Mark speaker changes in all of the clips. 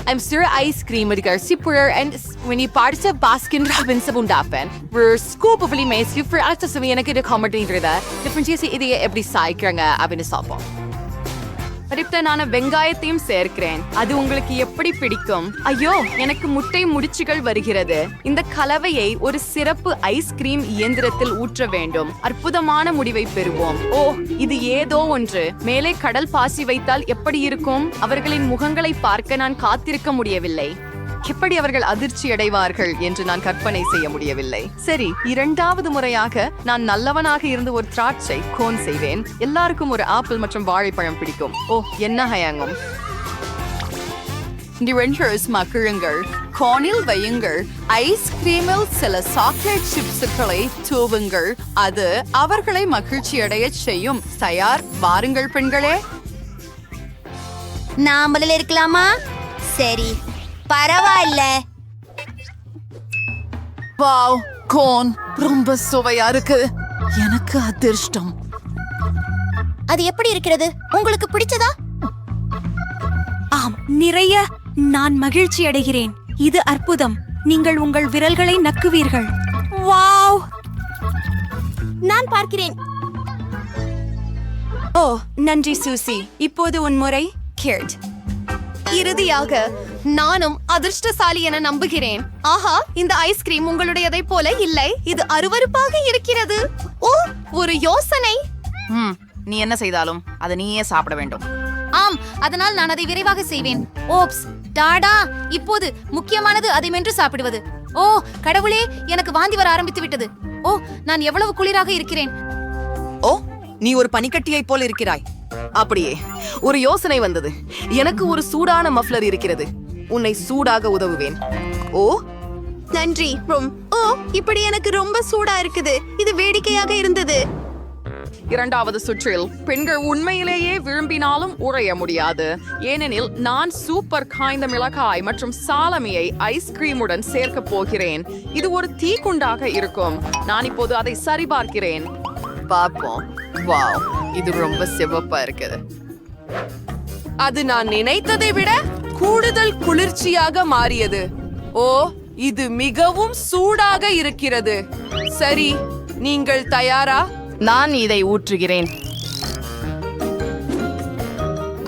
Speaker 1: I'm sure ice cream with super and when you part sa Baskin Robbins sa bundapan, we're scoop of limes you for after sa mga nagka-accommodate rida. Different siya si ideya every cycle nga abin sa po. பரிப்த நான் வெங்காயத்தையும் சேர்க்கிறேன். அது உங்களுக்கு எப்படி பிடிக்கும்? ஐயோ, எனக்கு முட்டை முடிச்சுகள் வருகிறது. இந்த கலவையை ஒரு சிறப்பு ஐஸ்கிரீம் இயந்திரத்தில் ஊற்ற வேண்டும். அற்புதமான முடிவை பெறுவோம். ஓ, இது ஏதோ ஒன்று. மேலே கடல் பாசி வைத்தால் எப்படி இருக்கும்? அவர்களின் முகங்களை பார்க்க நான் காத்திருக்க முடியவில்லை. எப்படி அவர்கள் அதிர்ச்சி அடைவார்கள் என்று நான் கற்பனை செய்ய முடியவில்லை. சரி, இரண்டாவது முறையாக நான் நல்லவனாக இருந்து ஒரு திராட்சை கோன் செய்வேன். எல்லாருக்கும் ஒரு ஆப்பிள் மற்றும் வாழைப்பழம் பிடிக்கும். ஓ, என்ன ஹயாங்கும். மக்கிழுங்கள், கோனில் வையுங்கள், ஐஸ்கிரீமில் சில சாக்லேட் சிப்ஸுகளை தூவுங்கள். அது அவர்களை மகிழ்ச்சி அடைய செய்யும். தயார், வாருங்கள் பெண்களே.
Speaker 2: நாமளில் இருக்கலாமா? சரி, பரவாயில்ல.
Speaker 1: வாவ், கோன் ரொம்ப சுவையா இருக்கு. எனக்கு அதிர்ஷ்டம்.
Speaker 2: அது எப்படி இருக்கிறது? உங்களுக்கு பிடிச்சதா?
Speaker 3: ஆம், நிறைய. நான் மகிழ்ச்சி அடைகிறேன். இது அற்புதம். நீங்கள் உங்கள் விரல்களை நக்குவீர்கள். வாவ்,
Speaker 2: நான் பார்க்கிறேன்.
Speaker 3: ஓ, நன்றி சூசி. இப்போது உன் முறை. கேட்.
Speaker 4: இறுதியாக நானும் அதிர்ஷ்டசாலி என நம்புகிறேன். ஆஹா, இந்த ஐஸ்கிரீம் உங்களுடையதை போல இல்லை. இது அருவருப்பாக இருக்கிறது. ஓ, ஒரு யோசனை.
Speaker 1: நீ என்ன செய்தாலும் அதை நீயே சாப்பிட வேண்டும்.
Speaker 4: ஆம், அதனால் நான் அதை விரைவாக செய்வேன். ஓப்ஸ், டாடா. இப்போது முக்கியமானது அதை மென்று சாப்பிடுவது. ஓ கடவுளே, எனக்கு வாந்தி வர ஆரம்பித்து விட்டது. ஓ, நான் எவ்வளவு குளிராக இருக்கிறேன்.
Speaker 1: ஓ, நீ ஒரு பனிக்கட்டியை போல் இருக்கிறாய். அப்படியே ஒரு யோசனை வந்தது. எனக்கு ஒரு சூடான மஃப்லர் இருக்கிறது. உன்னை சூடாக உதவுவேன். ஓ,
Speaker 4: நன்றி. ஓ, இப்படி எனக்கு ரொம்ப சூடா இருக்குது. இது வேடிக்கையாக இருந்தது.
Speaker 1: இரண்டாவது சுற்றில் பெண்கள் உண்மையிலேயே விரும்பினாலும் உறைய முடியாது. ஏனெனில் நான் சூப்பர் காய்ந்த மிளகாய் மற்றும் சாலமியை ஐஸ்கிரீமுடன் சேர்க்க போகிறேன். இது ஒரு தீக்குண்டாக இருக்கும். நான் இப்போது அதை சரிபார்க்கிறேன். பார்ப்போம். வாவ், இது ரொம்ப சிவப்பா இருக்குது. அது நான் நினைத்ததை விட கூடுதல் குளிர்ச்சியாக மாறியது. ஓ, இது மிகவும் சூடாக இருக்கிறது. சரி, நீங்கள் தயாரா? நான் இதை ஊற்றுகிறேன்.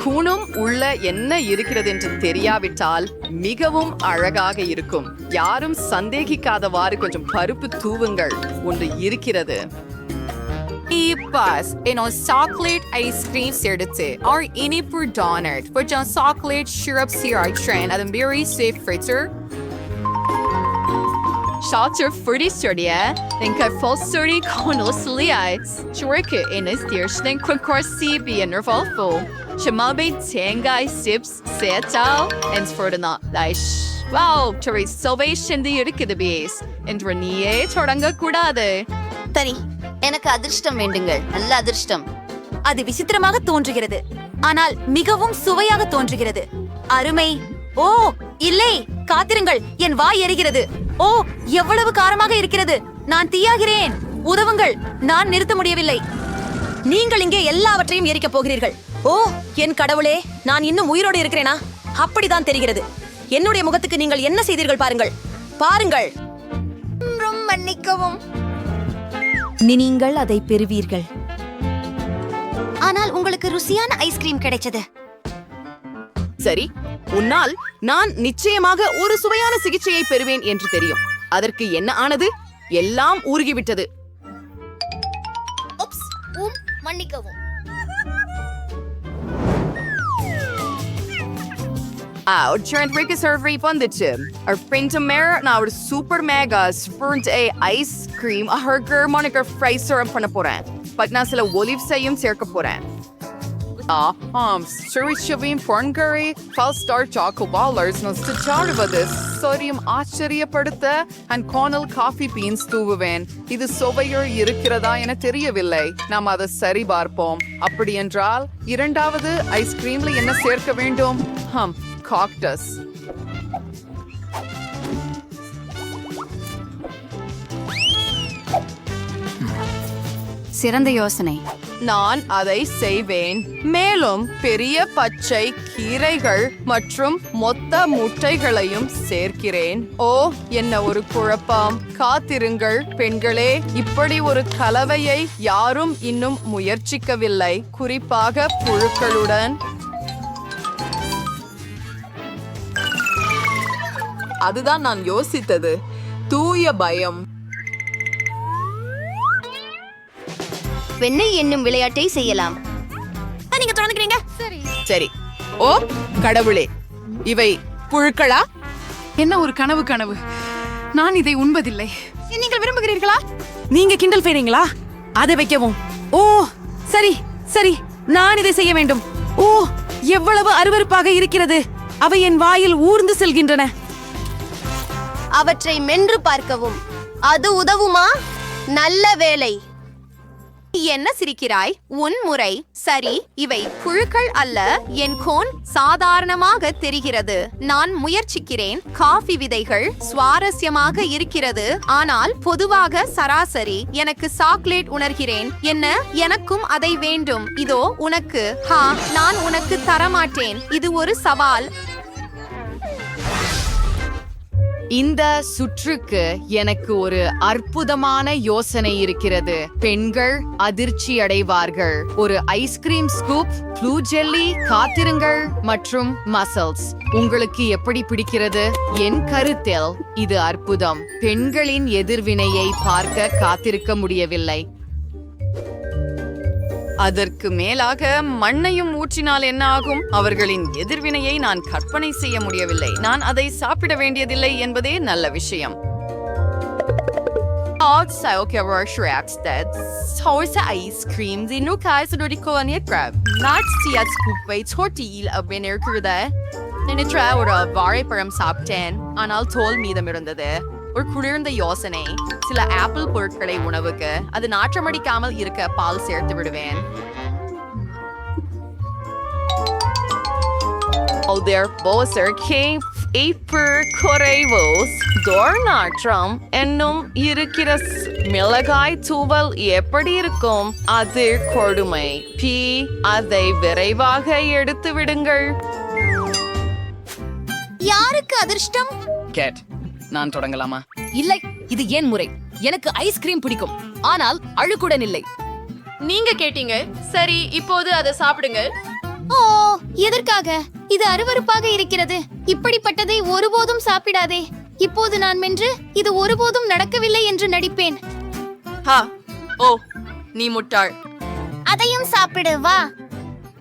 Speaker 1: கூணும் உள்ள என்ன இருக்கிறது என்று தெரியாவிட்டால் மிகவும் அழகாக இருக்கும். யாரும் சந்தேகிக்காதவாறு கொஞ்சம் பருப்பு தூவுங்கள். ஒன்று இருக்கிறது. Ipas, chocolate ice cream சேர்த்து or இனிப்பு donut for chocolate syrup syrup trend at a very safe fritter. Shots are pretty sturdy, then cut full sturdy corners slides. Churike in a station quick course CB and revolful. Shamabe tangai sips setao and for the not lish. Wow, Terry salvation the irikida base and Renier Toranga Kudade.
Speaker 2: சரி, எனக்கு அதிர்ஷ்டம் வேண்டுங்கள். நல்ல அதிர்ஷ்டம்.
Speaker 3: அது விசித்திரமாக தோன்றுகிறது, ஆனால் மிகவும் சுவையாக தோன்றுகிறது. அருமை. ஓ இல்லை, காத்திருங்கள், என் வாய் எரிகிறது. ஓ, எவ்வளவு காரமாக இருக்கிறது. நான் தீயாகிறேன். உதவுங்கள், நான் நிறுத்த முடியவில்லை. நீங்கள் இங்கே எல்லாவற்றையும் எரிக்கப் போகிறீர்கள். ஓ என் கடவுளே, நான் இன்னும் உயிரோடு இருக்கிறேனா? அப்படிதான் தெரிகிறது. என்னுடைய முகத்துக்கு நீங்கள் என்ன செய்தீர்கள் பாருங்கள். பாருங்கள்.
Speaker 2: மன்னிக்கவும்.
Speaker 3: நீங்கள் அதை பெறுவீர்கள்.
Speaker 2: ஆனால் உங்களுக்கு ருசியான ஐஸ்கிரீம் கிடைச்சது.
Speaker 1: சரி, உன்னால் நான் நிச்சயமாக ஒரு சுவையான சிகிச்சையை பெறுவேன் என்று தெரியும். அதற்கு என்ன ஆனது? எல்லாம் ஊறுகிவிட்டது.
Speaker 2: மன்னிக்கவும்.
Speaker 1: Trent Rick is her வந்துச்சு. Our friend Tamara நான் ஒரு சூப்பர் மேகா ஸ்பூர்ட் ஐஸ் கிரீம் ஹர்கர் மானிகர் ஃப்ரை சிரப் பண்ண போறேன். பட் நான் சில ஒலிவ் செய்யும் சேர்க்க போறேன். ஸ்டரிச்சவின் பொன்கரி ஃபல் ஸ்டார் சாக்கோ பாலர்ஸ் நான் ஸ்டிச்சாடுவது சோரியம் ஆச்சரியப்படுத்த அண்ட் கார்னல் காஃபி பீன்ஸ் தூவுவேன். இது சுவையோடு இருக்கிறதா என தெரியவில்லை. நாம் அதை சரி பார்ப்போம். அப்படி என்றால் இரண்டாவது ஐஸ்கிரீம்ல என்ன சேர்க்க வேண்டும்? காக்டஸ்.
Speaker 4: சிறந்த யோசனை.
Speaker 1: நான் அதை செய்வேன். மேலும் பெரிய பச்சை கீரைகள் மற்றும் மொத்த முட்டைகளையும் சேர்க்கிறேன். ஓ, என்ன ஒரு குழப்பம்! காத்திருங்கள் பெண்களே, இப்படி ஒரு கலவையை யாரும் இன்னும் முயற்சிக்கவில்லை, குறிப்பாக புழுக்களுடன்.
Speaker 5: அதுதான் நான் யோசித்தது. தூய பயம்.
Speaker 2: வெண்ணெய் என்னும் விளையாட்டை செய்யலாம்.
Speaker 3: நீங்க தொடங்குறீங்க.
Speaker 1: சரி. ஓ கடவுளே, இவை புழுக்களா?
Speaker 4: என்ன ஒரு கனவு. நான் இதை உண்பதில்லை. நீங்கள் விரும்புகிறீர்களா?
Speaker 3: நீங்க கிண்டல் செய்றீங்களா? அதை வைக்கவும். ஓ சரி சரி, நான் இதை செய்ய வேண்டும். ஓ, எவ்வளவு அருவருப்பாக இருக்கிறது. அவை என் வாயில் ஊர்ந்து செல்கின்றன.
Speaker 2: அவற்றை மென்று பார்க்கவும். அது உதவுமா? நல்ல வேலை.
Speaker 1: என்ன சிரிக்கிறாய்? உன் முறை சரி. இவை புழுக்கள் அல்ல. என் கோன் சாதாரணமாக தெரிகிறது. நான் முயற்சிக்கிறேன். காஃபி விதைகள் சுவாரஸ்யமாக இருக்கிறது, ஆனால் பொதுவாக சராசரி. எனக்கு சாக்லேட் உணர்கிறேன். என்ன? எனக்கும் அதை வேண்டும். இதோ உனக்கு. நான் உனக்கு தரமாட்டேன். இது ஒரு சவால். இந்த சுற்றுக்கு எனக்கு ஒரு அற்புதமான யோசனை இருக்கிறது. பெண்கள் அதிர்ச்சி அடைவார்கள். ஒரு ஐஸ்கிரீம் ஸ்கூப், ப்ளூ ஜெல்லி, காத்திருங்கள் மற்றும் மசல்ஸ். உங்களுக்கு எப்படி பிடிக்கிறது? என் கருத்தில் இது அற்புதம். பெண்களின் எதிர்வினையை பார்க்க காத்திருக்க முடியவில்லை. அதற்கு மேலாக மண்ணையும் ஊற்றினால் என்ன ஆகும்? அவர்களின் எதிர்வினையை நான் கற்பனை செய்ய முடியவில்லை. நான் அதை சாப்பிட வேண்டியதில்லை என்பதே நல்ல விஷயம். ஒரு வாழைப்பழம் சாப்பிட்டேன், ஆனால் தோல் மீதம் இருந்தது. ஒரு குளிர்ந்த யோசனை. சில ஆப்பிள் பொருட்களை உணவுக்கு அது நாற்றமடிக்காமல் இருக்க பால் சேர்த்து விடுவேன். நாற்றம் என்னும் இருக்கிற மிளகாய் தூவல் எப்படி இருக்கும்? அது கொடுமை. அதை விரைவாக எடுத்து விடுங்கள்.
Speaker 4: யாருக்கு அதிர்ஷ்டம்?
Speaker 6: நான் தொடங்கலாமா?
Speaker 3: இல்லை, இது ஏன் முறை. எனக்கு ஐஸ்கிரீம் பிடிக்கும், ஆனால் அழுக்குடன் இல்லை.
Speaker 1: நீங்க கேட்டீங்க. சரி, இப்போது அதை சாப்பிடுங்க.
Speaker 4: ஓ, எதற்காக? இது அருவருப்பாக இருக்கிறது. இப்படிப்பட்டதை ஒருபோதும் சாப்பிடாதே. இப்போது நான் மென்று இது ஒருபோதும் நடக்கவில்லை என்று நடிப்பேன்.
Speaker 1: ஓ, நீ முட்டாள்.
Speaker 4: அதையும் சாப்பிடு வா.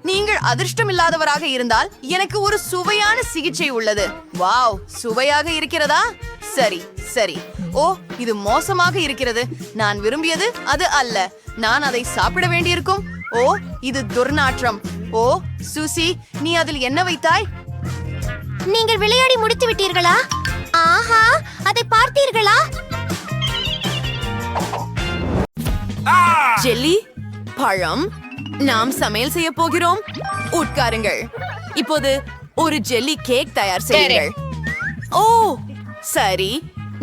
Speaker 1: நீங்கள் அதிர்ஷ்டம் இல்லாதவராக இருந்தால் எனக்கு ஒரு சுவையான சிகிச்சை உள்ளது. வாவ், சுவையாக இருக்கிறதா? சரி சரி. ஓ, இது மோசமாக இருக்கிறது. நான் விரும்பியது அது அல்ல. நான் அதை சாப்பிட வேண்டியிருக்கும். ஓ, இது துர்நாற்றம். ஓ சூசி, நீ அதில் என்ன வைத்தாய்?
Speaker 4: நீங்கள் விளையாடி முடித்து விட்டீர்களா? ஆஹா, அதை பார்த்தீர்களா?
Speaker 1: ஜெல்லி, பழம். நாம் சமையல் செய்ய போகிறோம். உட்காருங்கள். இப்போது ஒரு ஜெல்லி கேக் தயார் செய்யுங்கள். ஓ சரி,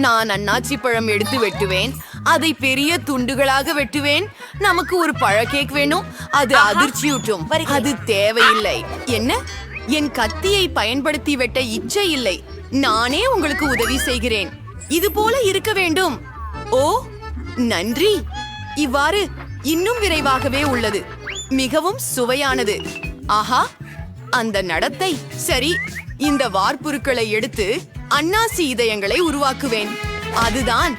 Speaker 1: நான் அன்னாச்சி பழம் எடுத்து வெட்டுவேன். அதை பெரிய துண்டுகளாக வெட்டுவேன். நமக்கு ஒரு பழ கேக் வேணும். அது அதிர்ச்சியூட்டும். அது தேவையில்லை. என்ன? என் கத்தியை பயன்படுத்தி வெட்ட இச்சை இல்லை. நானே உங்களுக்கு உதவி செய்கிறேன். இது போல இருக்க வேண்டும். ஓ நன்றி. இவ்வாறு இன்னும் விரைவாகவே உள்ளது. மிகவும் சுவையானது. ஆஹா, அந்த நடத்தை. சரி, இந்த வார்ப்புருக்களை எடுத்து அன்னாசி இதயங்களை உருவாக்குவேன். அதுதான்.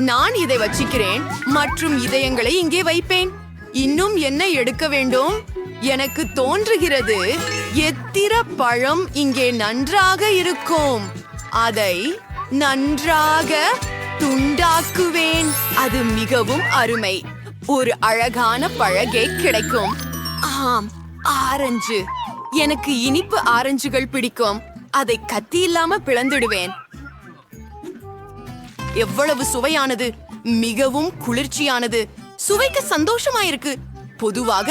Speaker 1: நான் இதை வச்சிக்கிறேன் மற்றும் இதயங்களை இங்கே வைப்பேன். இன்னும் என்ன எடுக்க வேண்டும்? எனக்கு தோன்றுகிறது எத்திர பழம் இங்கே நன்றாக இருக்கும். அதை நன்றாக துண்டாக்குவேன். அது மிகவும் அருமை. ஒரு அழகான பழ கேக் கிடைக்கும். ஆம், ஆரஞ்சு. எனக்கு இனிப்பு ஆரஞ்சுகள் பிடிக்கும். அதை கத்தி இல்லாம பிளந்துடுவேன். எவ்வளவு சுவையானது! மிகவும் குளிர்ச்சியானது. சுவைக்கு சந்தோஷமாயிருக்கு. பொதுவாக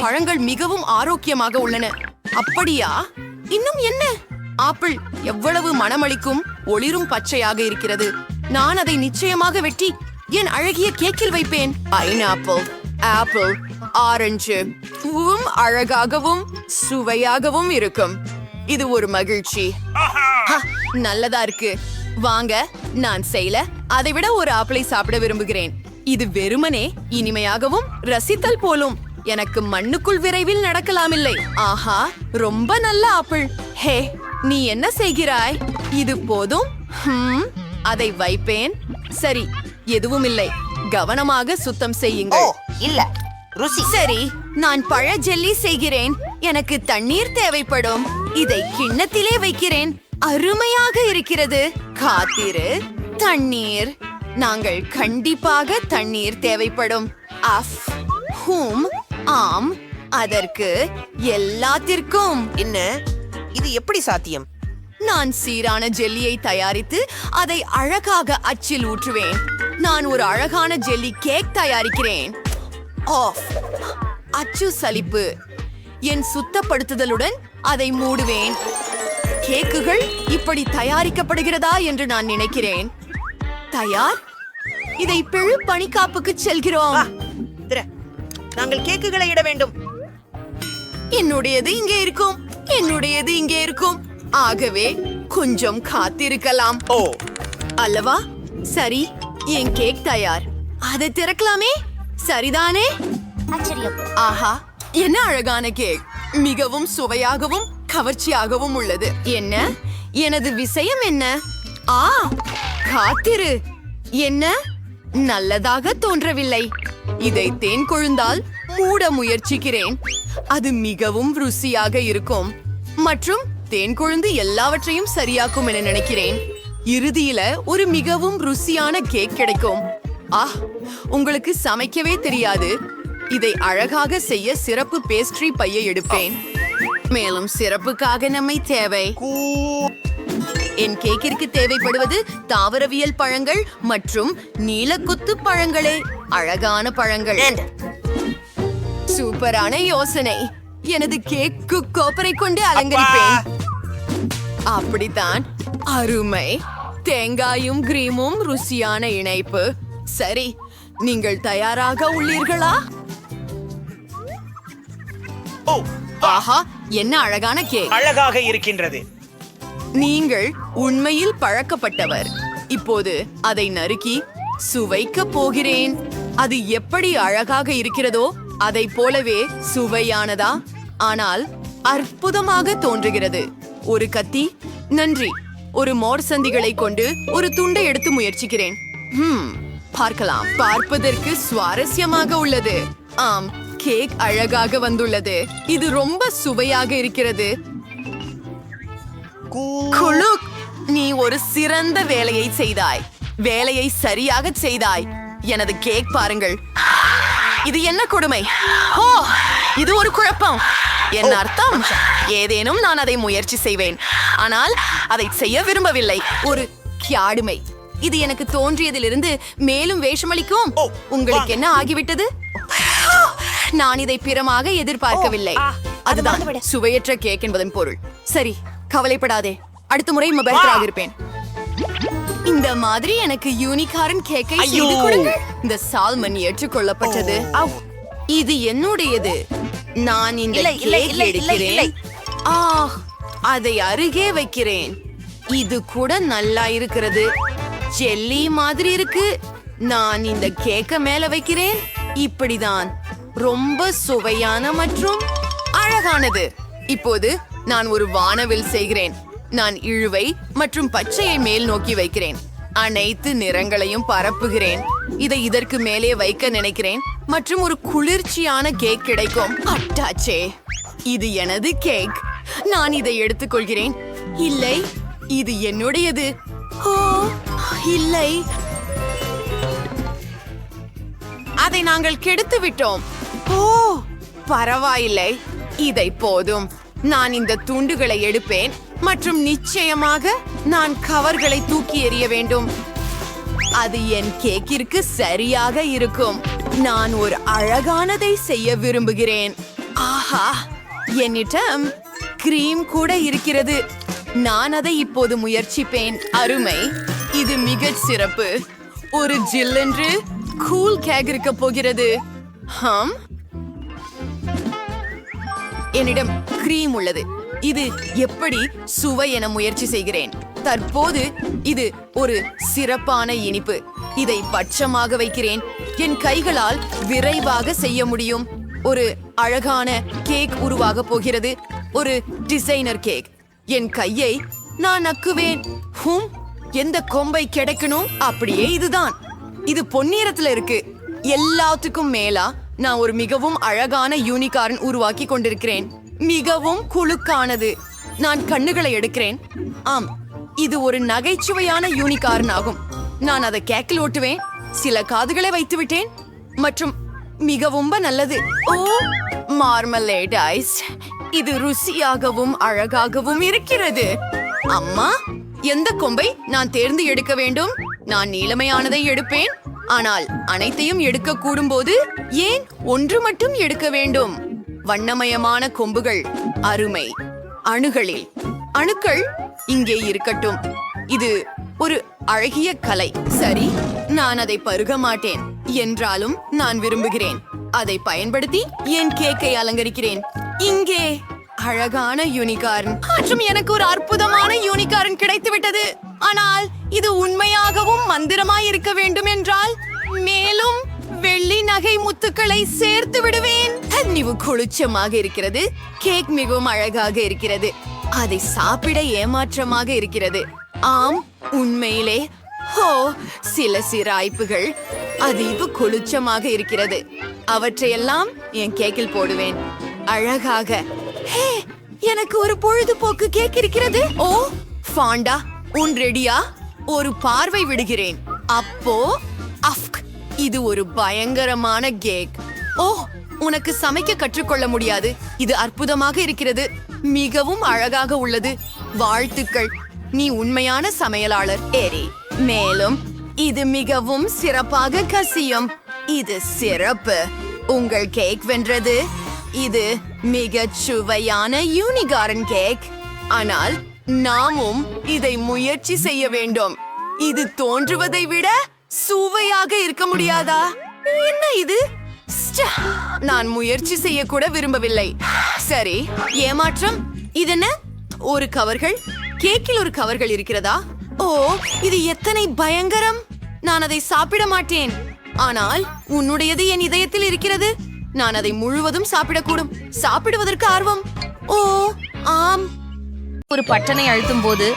Speaker 1: பழங்கள் மிகவும் ஆரோக்கியமாக உள்ளன. அப்படியா? இன்னும் என்ன? ஆப்பிள் எவ்வளவு மணமளிக்கும். ஒளிரும் பச்சையாக இருக்கிறது. நான் அதை நிச்சயமாக வெட்டி என் அழகிய கேக்கில் வைப்பேன். பைனாப்பிள், ஆப்பிள்,
Speaker 5: ஆரஞ்சு அழகாகவும் சுவையாகவும் இருக்கும். இது ஒரு மகிழ்ச்சி. நல்லதா இருக்கு. வாங்க, நான் செய்யல அதை விட ஒரு ஆப்பிளை சாப்பிட விரும்புகிறேன். இது வெறுமனே இனிமையாகவும் ரசித்தல் போலும். எனக்கு மண்ணுக்குள் விரைவில் நடக்கலாமில்லை. ஆஹா, ரொம்ப நல்ல ஆப்பிள். ஹே, நீ என்ன செய்கிறாய்? இது போதும். அதை வைப்பேன். சரி, எதுவும் இல்லை. கவனமாக சுத்தம் செய்யுங்கள்.
Speaker 2: இல்ல ருசி.
Speaker 5: சரி, நான் பழ ஜெல்லி செய்கிறேன். எனக்கு தண்ணீர் தேவைப்படும். இதை கிண்ணத்திலே வைக்கிறேன். அருமையாக இருக்கிறது. காத்திரு. தண்ணீர். நாங்கள் கண்டிப்பாக தண்ணீர் தேவைப்படும். அஃப் ஹூம் ஆம், அதற்கு எல்லாத்திற்கும்.
Speaker 7: என்ன இது எப்படி சாத்தியம்?
Speaker 5: நான் சீரான ஜெல்லியை தயாரித்து அதை அழகாக அச்சில் ஊற்றுவேன். நான் ஒரு அழகான ஜெல்லி கேக் தயாரிக்கிறேன். ஆஃப் அச்சு சலிப்பு. என் சுத்தப்படுத்துதலுடன் அதை மூடுவேன். கேக்குகள் இப்படி தயாரிக்கப்படுகிறதா என்று நான் நினைக்கிறேன். தயார். இதை பிழு பனிக்காப்புக்கு செல்கிறோம்.
Speaker 7: நாங்கள் கேக்குகளை இட வேண்டும்.
Speaker 5: என்னுடையது இங்கே இருக்கும். என்னுடையது இங்கே இருக்கும். ஆகவே கொஞ்சம் காத்திருக்கலாம்.
Speaker 7: ஓ,
Speaker 5: அல்லவா? சரி, என் கேக் தயார். அதை திறக்கலாமே. சரிதானே? ஆஹா, என்ன அழகான கேக். மிகவும் சுவையாகவும் கவர்ச்சியாகவும் உள்ளது. என்ன எனது விஷயம் என்ன? காத்திரு. என்ன நல்லதாக தோன்றவில்லை. இதை தேன் கொழுந்தால் மூட முயற்சிக்கிறேன். அது மிகவும் ருசியாக இருக்கும். மற்றும் தேன் கொழுந்து எல்லாவற்றையும் சரியாக்கும் என நினைக்கிறேன். இறுதியில ஒரு மிகவும் ருசியான கேக் கிடைக்கும். உங்களுக்கு சமைக்கவே தெரியாது. இதை அழகாக செய்ய சிறப்பு பேஸ்ட்ரி பையை எடுப்பேன். மேலும் சிறப்புக்காக நம்மை தேவை. என் கேக்கிற்கு தேவைப்படுவது தாவரவியல் பழங்கள் மற்றும் நீலக்குத்து பழங்களே. அழகான பழங்கள். சூப்பரான யோசனை. எனது கேக்கு கோப்பரை கொண்டு அலங்கரிப்பேன். அப்படித்தான். அருமை. தேங்காயும் கிரீமும் ருசியான இணைப்பு. சரி, நீங்கள் தயாராக உள்ளீர்களா?
Speaker 7: ஓ,
Speaker 5: ஆஹா, என்ன அழகான கேக்.
Speaker 7: அழகாக இருக்கின்றது.
Speaker 5: நீங்கள் உண்மையில் பழக்கப்பட்டவர். இப்போது அதை நறுக்கி சுவைக்க போகிறேன். அது எப்படி அழகாக இருக்கிறதோ அதை போலவே சுவையானதா? ஆனால் அற்புதமாக தோன்றுகிறது. ஒரு கத்தி. நன்றி. ஒரு மோர் சந்திகளை கொண்டு ஒரு துண்டை எடுத்து முயற்சிக்கிறேன். பார்க்கலாம். பார்ப்பதற்கு சுவாரஸ்யமாக உள்ளது. ஆம், கேக் அழகாக வந்துள்ளது. இது ரொம்ப சுவையாக இருக்கிறது. குளுக், நீ ஒரு சிறந்த வேலையை செய்தாய். வேலையை சரியாக செய்தாய். எனது கேக் பாருங்கள். இது என்ன கொடுமை? ஓ, இது ஒரு குழப்பம். என் அர்த்தம் ஏதேனும் நான் அதை முயற்சி செய்வேன். ஆனால் அதை செய்ய விரும்பவில்லை. ஒரு கியாடுமை. இது எனக்கு தோன்றியதிலிருந்து மேலும் வேஷமளிக்கும். உங்களுக்கு என்ன ஆகிவிட்டது? நான் இதை பிறமாக எதிர்பார்க்கவில்லை. அதுதான் சுவையற்ற கேக் என்பதன் பொருள். சரி, கவலைப்படாதே. அடுத்த முறை பெட்டராக இருப்பேன். இந்த மாதிரி எனக்கு யூனிகார்ன் கேக்கை செய்து கொடுங்கள். இந்த சால்மன் ஏற்றுக்கொள்ளப்பட்டது. இது என்னுடையது. நான் இந்த கேக் எடுக்கிறேன். அதை அருகே வைக்கிறேன். இது கூட நல்லா இருக்கிறது. ஜெல்லி மாதிரி இருக்கு. நான் இந்த கேக்க மேல வைக்கிறேன். இப்படிதான். ரொம்ப சுவையான மற்றும் அழகானது. இப்போது நான் ஒரு வானவில் செய்கிறேன். நான் இழுவை மற்றும் பச்சையை மேல் நோக்கி வைக்கிறேன். அனைத்து நிறங்களையும் பரப்புகிறேன். இதை இதற்கு மேலே வைக்க நினைக்கிறேன் மற்றும் ஒரு குளிர்ச்சியான கேக் கிடைக்கும். அட்டாச்சே, இது எனது கேக். நான் இதை எடுத்துக்கொள்கிறேன். இல்லை, இது என்னுடையது. ஓ இல்லை, அதை நாங்கள் கெடுத்து விட்டோம். ஓ பரவாயில்லை, இதை போதும். நான் இந்த துண்டுகளை எடுப்பேன் மற்றும் நிச்சயமாக நான் கவர்களை தூக்கி எறிய வேண்டும். அது என் கேக்கிற்கு சரியாக இருக்கும். நான் ஒரு அழகானதை செய்ய விரும்புகிறேன். ஆஹா, என்னிடம் கிரீம் கூட இருக்கிறது. நான் அதை இப்போது முயற்சிப்பேன். அருமை. இது மிகச் சிறப்பு. ஒரு ஜில்லென்று கூல் கேக் இருக்க போகிறது. என்னிடம் கிரீம் உள்ளது. இது எப்படி சுவை என முயற்சி செய்கிறேன். தற்போது இது ஒரு சிறப்பான இனிப்பு. இதை பட்சமாக வைக்கிறேன். என் கைகளால் விரைவாக செய்ய முடியும். ஒரு அழகான கேக் உருவாக போகிறது. ஒரு டிசைனர் கேக். என் கையை நான் நக்குவேன். எந்த கொம்பை கிடைக்கணும்? அப்படியே இதுதான். இது பொன்னிறத்துல இருக்கு. எல்லாத்துக்கும் மேலா நான் ஒரு மிகவும் அழகான யூனிகார்ன் உருவாக்கி கொண்டிருக்கிறேன். மிகவும் குலுக்கானது. நான் கண்ணுகளை எடுக்கிறேன். ஆம், இது ஒரு நகைச்சுவையான யூனிகார்ன் ஆகும். நான் அதை கேக்கில் ஓட்டுவேன். சில காதுகளை வைத்து விட்டேன் மற்றும் மிகவும் நல்லது. ஓ, மார்மலேட் ஐஸ். இது ருசியாகவும் அழகாகவும் இருக்கிறது. அம்மா, எந்த கொம்பை நான் தேர்ந்து எடுக்க வேண்டும்? நான் நீளமையானதை எடுப்பேன். ஆனால் அனைத்தையும் எடுக்க கூடும்போது ஏன் ஒன்று மட்டும் எடுக்க வேண்டும்? வண்ணமயமான கொம்புகள் அருமை. அணுகளில் அணுக்கள் இங்கே இருக்கட்டும். இது ஒரு அழகிய கலை. சரி, நான் அதை பருக மாட்டேன். என்றாலும் நான் விரும்புகிறேன். அதை பயன்படுத்தி என் கேக்கை அலங்கரிக்கிறேன். இங்கே அழகான யூனிகார்ன் மற்றும் எனக்கு ஒரு அற்புதமான யூனிகார்ன் கிடைத்து விட்டது. ஆனால் இது உண்மையாகவும் மந்திரமாய் இருக்க வேண்டும் என்றால் மேலும் வெள்ளி நகை முத்துக்களை சேர்த்து விடுவேன். நிவு குளிச்சமாக இருக்கிறது. கேக் மிகவும் அழகாக இருக்கிறது. அதை சாப்பிட ஏமாற்றமாக இருக்கிறது. ஆம், உண்மையிலே சில சிராய்ப்புகள் அதிவு குளிச்சமாக இருக்கிறது. அவற்றையெல்லாம் என் கேக்கில் போடுவேன். அழகாக. எனக்கு ஒரு பொழுதுபோக்கு கேக் இருக்கிறது. ஓ, ஃபாண்டா, உன் ரெடியா? ஒரு பார்வை விடுகிறேன். அப்போ இது ஒரு பயங்கரமான கேக். ஓ, உனக்கு சமைக்க கற்றுக்கொள்ள முடியாது. இது அற்புதமாக இருக்கிறது. மிகவும் அழகாக உள்ளது. வாழ்த்துக்கள், நீ உண்மையான சமையலாளர். ஏரி, மேலும் இது மிகவும் சிறப்பாக கசியும். இது சிறப்பு. உங்கள் கேக் வென்றது. இது மிகச் சுவையான யூனிகார்ன் கேக். ஆனால் நாமும் இதை முயற்சி செய்ய வேண்டும். இது தோன்றுவதை விட சுவையாக இருக்க முடியாதா? என்ன இது? நான் முயற்சி செய்ய கூட விரும்பவில்லை. சரி, ஏமாற்றம். இதென்ன? ஒரு கவர்கள். கேக்கில் ஒரு கவர்கள் இருக்கிறதா? ஓ, இது எத்தனை பயங்கரம். நான் அதை சாப்பிட மாட்டேன். ஆனால் உன்னுடையது என் இதயத்தில் இருக்கிறது. நான் அதை முழுவதும் சாப்பிடக்கூடும். சாப்பிடுவதற்கு ஆர்வம். ஓ, ஆம்.
Speaker 3: ஒரு பட்டனை அழுத்தும் போது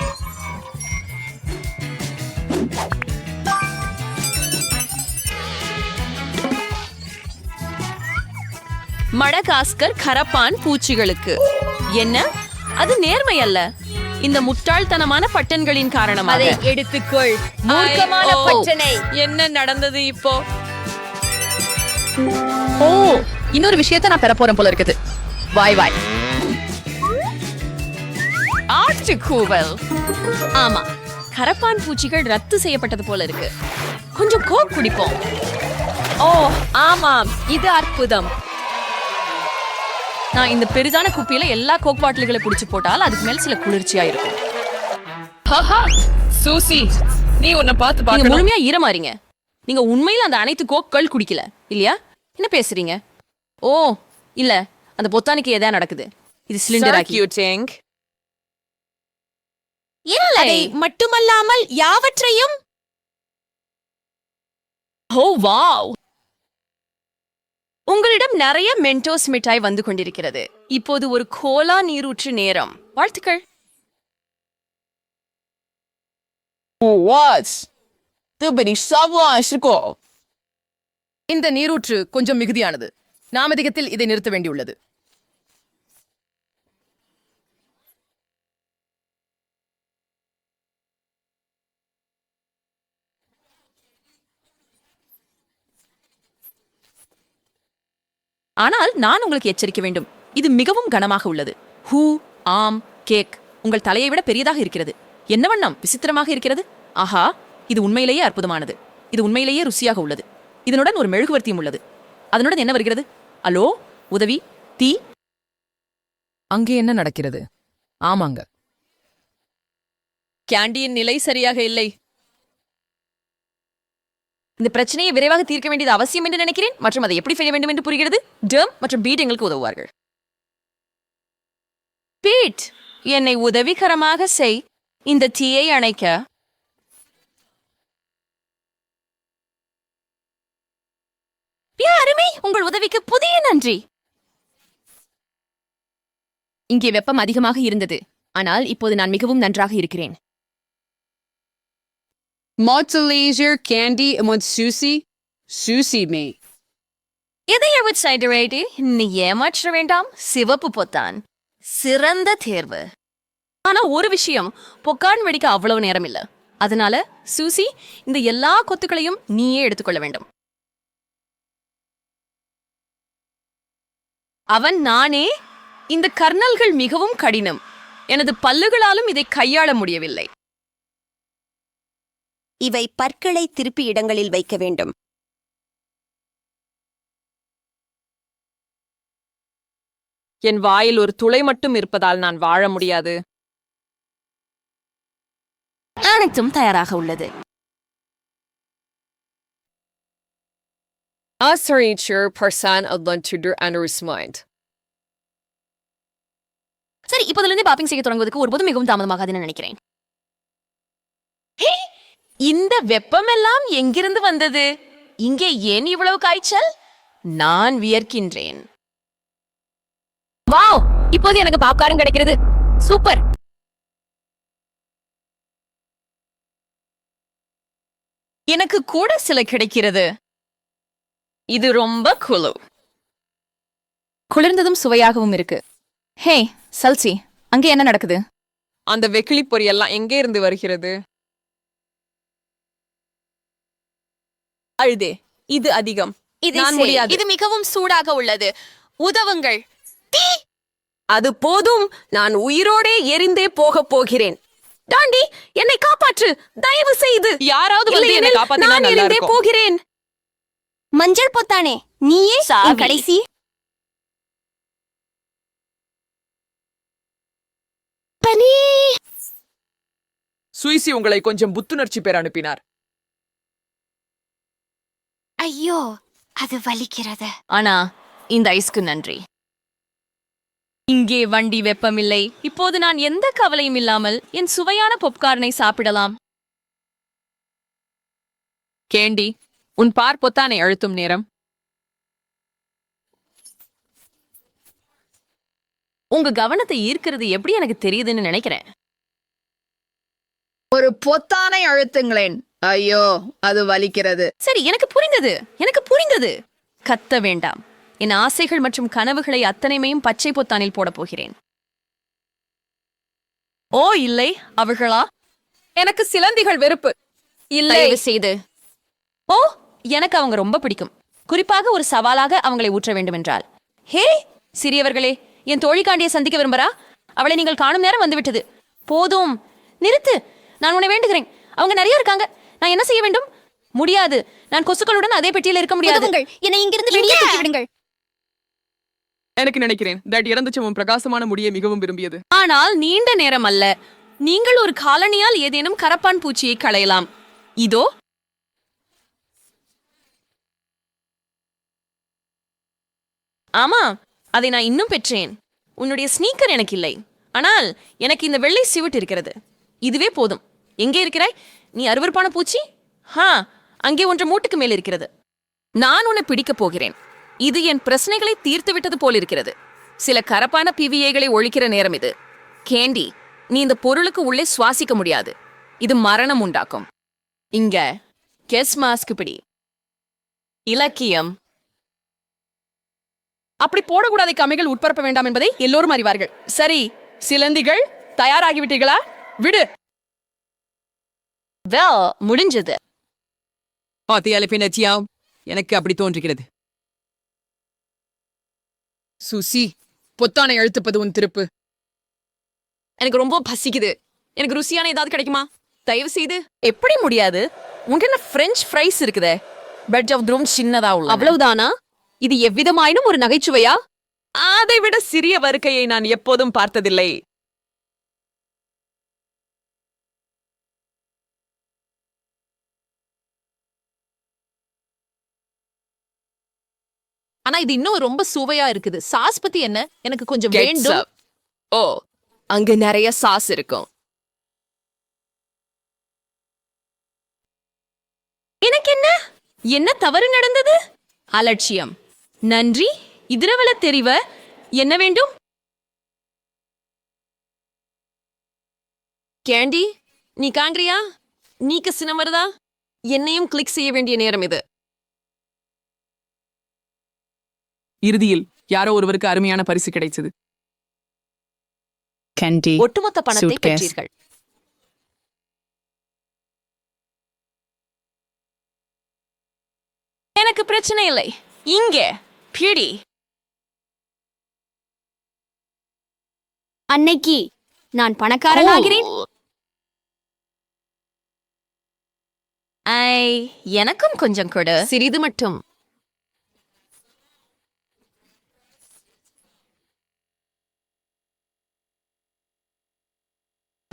Speaker 8: மடகாஸ்கர் கரப்பான் பூச்சிகளுக்கு என்ன? அது நேர்மை அல்ல. இந்த முட்டாள்தனமான பட்டன்களின் காரணமாக.
Speaker 3: அதை எடுத்துக்கொள். மூர்க்கமான பட்டனை.
Speaker 8: என்ன நடந்தது இப்போ? ஓ, இன்னொரு விஷயத்தை நான் பெற போறேன் போல இருக்குது. வாய் வாய். ஆட்டுக்கூவல். ஆமா, கரப்பான் பூச்சிகள் ரத்து செய்யப்பட்டது போல இருக்கு. கொஞ்சம் கோக் குடிப்போம். ஓ ஆமாம், இது அற்புதம். நான் இந்த பெரிதான குப்பியில எல்லா கோக் பாட்டில்களை குடிச்சு போட்டால் அதுக்கு மேல சில குளிர்ச்சியா இருக்கும்.
Speaker 6: சூசி, நீ உன்னை பார்த்து
Speaker 8: நீங்க
Speaker 6: பார்க்கணும்.
Speaker 8: முழுமையா ஈரமாறீங்க. நீங்க உண்மையில அந்த அனைத்து கோக்கள் குடிக்கல இல்லையா? என்ன பேசுறீங்க? ஓ இல்ல, அந்த பொத்தானிக்கு எதா நடக்குது. இது சிலிண்டர் ஆக்கி.
Speaker 3: அதை மட்டுமல்லாமல் யாவற்றையும்.
Speaker 8: ஓ வாவ், உங்களிடம் நிறைய மென்டோஸ் மிட்டாய் வந்து கொண்டிருக்கிறது. இப்போது ஒரு கோலா நீரூற்று நேரம். வாழ்த்துக்கள்.
Speaker 9: இந்த நீரூற்று கொஞ்சம் மிகுதியானது. நாமதிகத்தில் இதை நிறுத்த வேண்டியுள்ளது.
Speaker 8: ஆனால் நான் உங்களுக்கு எச்சரிக்க வேண்டும். இது மிகவும் கனமாக உள்ளது. ஆம், கேக் உங்கள் தலையை விட பெரியதாக இருக்கிறது. என்ன வண்ணம் விசித்திரமாக இருக்கிறது. ஆஹா, இது உண்மையிலேயே அற்புதமானது. இது உண்மையிலேயே ருசியாக உள்ளது. இதனுடன் ஒரு மெழுகுவர்த்தியும் உள்ளது. அதனுடன் என்ன வருகிறது? அலோ, உதவி, தீ.
Speaker 9: அங்கே என்ன நடக்கிறது? ஆமாங்க,
Speaker 8: கேண்டியின் நிலை சரியாக இல்லை. இந்த பிரச்சனையை விரைவாக தீர்க்க வேண்டியது அவசியம் என்று நினைக்கிறேன். மற்றும் அதை எப்படி செய்ய வேண்டும் என்று புரிகிறது. டெர்ம் மற்றும் பீட் எங்களுக்கு உதவுவார்கள். பீட், என்னை உதவிகரமாக செய். இந்த தீயை அணைக்க.
Speaker 3: அருமை, உங்கள் உதவிக்கு புதிய நன்றி.
Speaker 4: இங்கே வெப்பம் அதிகமாக இருந்தது, ஆனால் இப்போது நான் மிகவும் நன்றாக இருக்கிறேன்.
Speaker 10: Mozzarella candy and with Susie me.
Speaker 3: இதை சைடரேட்டி, நீ ஏமாற்ற வேண்டாம். சிவப்பு பொத்தான் சிறந்த தேர்வு.
Speaker 8: ஆனா ஒரு விஷயம், பொக்கான் வெடிக்க அவ்வளவு நேரம் இல்ல. அதனால சூசி, இந்த எல்லா கொத்துக்களையும் நீயே எடுத்துக்கொள்ள வேண்டும். அவன் நானே. இந்த கர்னல்கள் மிகவும் கடினம். எனது பல்லுகளாலும் இதை கையாள முடியவில்லை.
Speaker 2: இவை பற்களை திருப்பி இடங்களில் வைக்க வேண்டும்.
Speaker 8: என் வாயில் ஒரு துளை மட்டும் இருப்பதால் நான் வாழ முடியாது.
Speaker 3: அனைத்தும் தயாராக உள்ளது.
Speaker 8: சரி, இப்போதிலிருந்து பாப்பிங் செய்ய தொடங்குவதற்கு ஒருபோதும் மிகவும் தாமதமாகாதுன்னு நினைக்கிறேன். இந்த வெப்பமெல்லாம் எங்கிருந்து வந்தது? இங்கே ஏன் இவ்வளவு காய்ச்சல்? நான் வியர்க்கின்றேன்.
Speaker 4: வாவ், இப்போது எனக்கு பாப்கார்ன் கிடைக்கிறது. சூப்பர்.
Speaker 8: எனக்கு கூட சில கிடைக்கிறது. இது ரொம்ப
Speaker 4: குளிர்ந்ததும் சுவையாகவும் இருக்கு. ஹே சல்சி, அங்கே என்ன நடக்குது?
Speaker 6: அந்த வெக்கிளி பொரியெல்லாம் எங்கே இருந்து வருகிறது?
Speaker 8: அழுதே, இது அதிகம். நான் முடியாது.
Speaker 3: இது மிகவும் சூடாக உள்ளது. உதவுங்கள்.
Speaker 8: அது போதும். நான் உயிரோடே எரிந்தே போகப் போகிறேன். டாண்டி, என்னை காப்பாற்று, தயவு செய்து. யாராவது வந்து என்னை காப்பாத்தினா
Speaker 3: நான்
Speaker 8: நல்லா
Speaker 3: எரிந்தே
Speaker 8: இருக்கும்.
Speaker 3: போகிறேன். மஞ்சள் பொத்தானே, நீயே என் கடைசி.
Speaker 6: சுயிசி உங்களை கொஞ்சம் புத்துணர்ச்சி பெற அனுப்பினார்.
Speaker 3: ஐயோ, அது வலிக்கிறது.
Speaker 8: ஆனா இந்த ஐஸ்க்கு நன்றி. இங்கே வண்டி வெப்பமில்லை. இப்போது நான் எந்த கவலையும் இல்லாமல் என் சுவையான பாப்கார்னை சாப்பிடலாம்.
Speaker 6: கேண்டி, உன் பார் பொத்தானை அழுத்தும் நேரம்.
Speaker 8: உங்க கவனத்தை ஈர்க்கிறது எப்படி எனக்கு தெரியுதுன்னு நினைக்கிறேன்.
Speaker 9: ஒரு பொத்தானை அழுத்துங்களேன். ஐயோ, அது வலிக்கிறது.
Speaker 8: சரி, எனக்கு புரிந்தது. கத்த வேண்டாம். என் ஆசைகள் மற்றும் கனவுகளை அத்தனைமையும் பச்சை பொத்தானில் போடப் போகிறேன். ஓ இல்லை, அவர்களா?
Speaker 6: எனக்கு சிலந்திகள் வெறுப்பு.
Speaker 8: இல்லை செய்து. ஓ, எனக்கு அவங்க ரொம்ப பிடிக்கும். குறிப்பாக ஒரு சவாலாக அவங்களை ஊற்ற வேண்டும் என்றால். ஹே சிறியவர்களே, என் தோழிக்காண்டியை சந்திக்க விரும்புறா? அவளை நீங்கள் காணும் நேரம் வந்துவிட்டது. போதும், நிறுத்து. நான் உன்னை வேண்டுகிறேன். அவங்க நிறைய இருக்காங்க. நான் என்ன செய்ய வேண்டும்? முடியாது. நான் கொசுக்களுடன் அதே பெட்டியில் இருக்க முடியாது.
Speaker 3: என்னை இங்கிருந்து வெளியே தூக்கி விடுங்கள்.
Speaker 6: எனக்கு நினைக்கிறேன் தட் இறந்த சமம் பிரகாசமான முடியை மிகவும் விரும்பியது.
Speaker 8: ஆனால் நீண்ட நேரம் அல்ல. நீங்கள் ஒரு காலனியால் ஏதேனும் கரப்பான் பூச்சியை களையலாம். இதோ. ஆமா, அதை நான் இன்னும் பெற்றேன். உன்னுடைய ஸ்னீக்கர் எனக்கு இல்லை. ஆனால் எனக்கு இந்த வெள்ளை சிவிட் இருக்கிறது. இதுவே போதும். எங்கே இருக்கிறாய் நீ அருவருப்பான பூச்சி? அங்கே ஒன்று மூட்டுக்கு மேல் இருக்கிறது. நான் உன்னை பிடிக்கப் போகிறேன். இது என் பிரச்சனைகளை தீர்த்து விட்டது போல் இருக்கிறது. சில கரப்பான பிவிஏகளை ஒழிக்கிற நேரம் இது. கேண்டி, நீ இந்த பொருளுக்கு உள்ளே சுவாசிக்க முடியாது. இது மரணம் உண்டாக்கும். இங்க கெஸ் மாஸ்க் பிடி. இலக்கியம்.
Speaker 6: அப்படி போடக்கூடாத கமைகள் உட்பரப்ப வேண்டாம் என்பதை எல்லோரும் அறிவார்கள். சரி, சிலந்திகள் தயாராகிவிட்டீர்களா? விடு.
Speaker 8: முடிஞ்சது.
Speaker 6: எனக்கு அப்படி தோன்றுகிறது. சுசி, பொத்தானை அழுத்துப்பது உன் திருப்பு.
Speaker 8: எனக்கு ரொம்ப பசிக்குது. எனக்கு ருசியான ஏதாவது கிடைக்குமா? தயவு செய்து. எப்படி முடியாது? உங்க பிரெஞ்ச் ஃப்ரைஸ் இருக்குதே. பெட் ஆஃப் த்ரூம் சின்னதா உள்ள.
Speaker 3: அவ்வளவுதானா?
Speaker 8: இது எவ்விதமாயினும் ஒரு நகைச்சுவையா? அதை விட சிறிய வருக்கையை நான் எப்போதும் பார்த்ததில்லை.
Speaker 1: ஆனா இது இன்னும் ரொம்ப சுவையா இருக்குது. சாஸ் பத்தி என்ன? எனக்கு கொஞ்சம் வேண்டும்.
Speaker 6: ஓ,
Speaker 5: அங்க நிறைய சாஸ் இருக்கும்.
Speaker 8: எனக்கு என்ன தவறு நடந்தது? அலட்சியம். நன்றி. இதிரவல தெரிவ என்ன வேண்டும்?
Speaker 5: கேண்டி, நீ காண்கிறியா? நீக்கு சினம் வருதா? என்னையும் கிளிக் செய்ய வேண்டிய நேரம் இது.
Speaker 6: இறுதியில் யாரோ ஒருவருக்கு அருமையான பரிசு கிடைச்சது.
Speaker 10: Candy.
Speaker 1: ஒட்டுமொத்த பணத்தை
Speaker 10: Suitcase.
Speaker 1: பெற்றீர்கள்.
Speaker 8: எனக்கு பிரச்சனை இல்லை. இங்கே பிடி.
Speaker 3: அன்னைக்கு நான் பணக்காரனாகிறேன்.
Speaker 8: எனக்கும் கொஞ்சம் கொடு.
Speaker 5: சிறிது மட்டும்.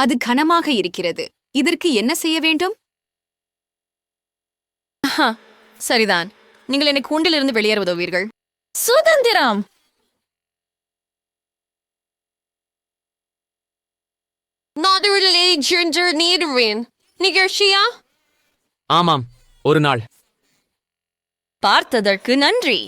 Speaker 3: அது கனமாக இருக்கிறது. இதற்கு என்ன செய்ய வேண்டும்?
Speaker 8: சரிதான். நீங்கள் என்னை கூண்டிலிருந்து வெளியேற உதவுவீர்கள். சுதந்திரம்.
Speaker 5: நிகழ்ச்சியா?
Speaker 11: ஆமாம், ஒரு நாள்.
Speaker 8: பார்த்ததற்கு நன்றி.